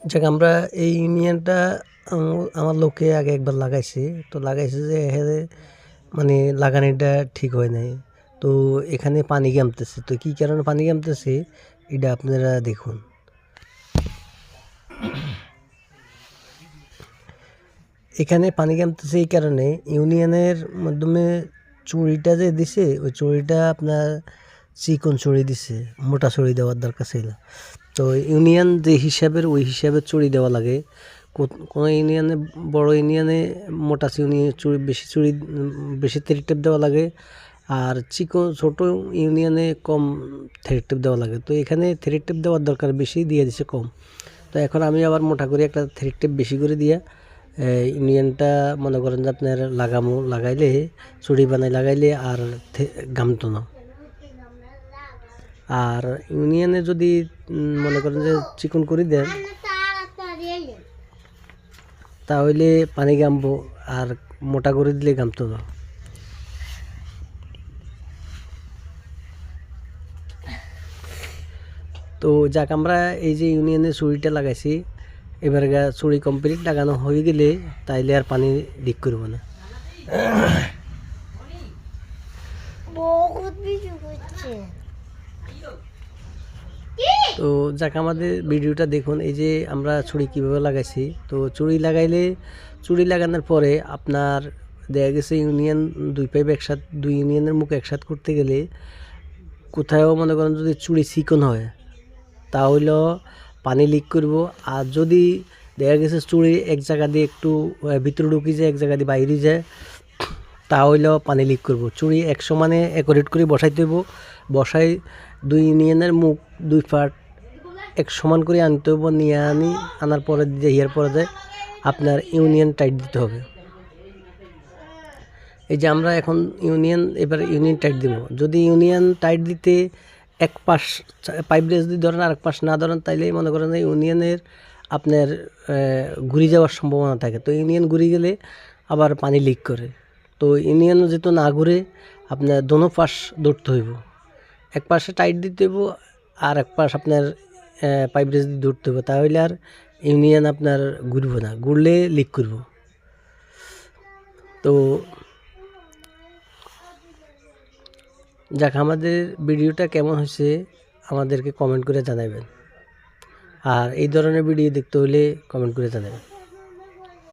যাক আমরা এই ইউনিয়নটা আমার লোকে আগে একবার লাগাইছে। তো লাগাইছে যে এখানে মানে লাগানিটা ঠিক হয় নাই। তো এখানে পানি কমতেছে। তো কী কারণে পানি কমতেছে এটা আপনারা দেখুন। এখানে পানি কমতেছে এই কারণে ইউনিয়নের মাধ্যমে চুরিটা যে দিছে ওই চুরিটা আপনার চিকন চুরি দিছে, মোটা চুরি দেওয়ার দরকার ছিল। তো ইউনিয়ন যে হিসাবের ওই হিসাবে চুরি দেওয়া লাগে। কোনো ইউনিয়নে বড় ইউনিয়নে মোটা চুরি বেশি থ্রেড টেপ দেওয়া লাগে, আর ছোট ইউনিয়নে কম থ্রেড টেপ দেওয়া লাগে। তো এখানে থ্রেড টেপ দেওয়ার দরকার বেশি, দিয়ে দিছে কম। তো এখন আমি আবার মোটা করে একটা থ্রেড টেপ বেশি করে দিয়া ইউনিয়নটা মনে করেন যে আপনার লাগাইলে চুড়ি বানাই লাগাইলে আর গামতো না। আর ইউনিয়নে যদি মনে করেন যে চিকন করে দেন তাহলে পানি গামবো, আর মোটা করে দিলে গামতো না। তো যাক আমরা এই যে ইউনিয়নে চুড়িটা লাগাইছি, এবার চুড়ি কমপ্লিট লাগানো হয়ে গেলে তাইলে আর পানি লিক করবো না। তো যাক আমাদের ভিডিওটা দেখুন। এই যে আমরা চুড়ি কীভাবে লাগাইছি। তো চুড়ি লাগানোর পরে আপনার দেখা গেছে ইউনিয়ন দুই ইউনিয়নের মুখ একসাথে করতে গেলে কোথাও মনে করেন যদি চুড়ি চিকন হয় তাহলেও পানি লিক করব। আর যদি দেখা গেছে চুড়ি এক জায়গা দিয়ে একটু ভিতরে ঢুকি যায়, এক জায়গা দিয়ে বাইরে যায়, তাহলেও পানি লিক করব। চুড়ি এক সমানে অ্যাকুরেট করে বসাইতে হইব। বসাই দুই ইউনিয়নের মুখ দুই পার্ট এক সমান করে আনতে হইব। আনার পরে ইয়ার পরে যায় আপনার ইউনিয়ন টাইট দিতে হবে। এই যে আমরা এখন এবার ইউনিয়ন টাইট দিব। যদি ইউনিয়ন টাইট দিতে এক পাশ পাইপ রেস দিয়ে ধরেন আর এক পাশ না ধরেন, তাইলে মনে করেন যে ইউনিয়নের আপনার ঘুরে যাওয়ার সম্ভাবনা থাকে। তো ইউনিয়ন ঘুরে গেলে আবার পানি লিক করে। তো ইউনিয়ন যেহেতু না ঘুরে আপনার দোনো পাশ ধরতে হইব। এক পাশে টাইট দিতে হইব আর এক পাশ আপনার পাইপ রেস দিয়ে ধরতে হইব, তাহলে আর ইউনিয়ন আপনার ঘুরব না, ঘুরলে লিক করব। তো যাক আমাদের ভিডিওটা কেমন হয়েছে আমাদেরকে কমেন্ট করে জানাবেন। আর এই ধরনের ভিডিও দেখতে হলে কমেন্ট করে জানাবেন।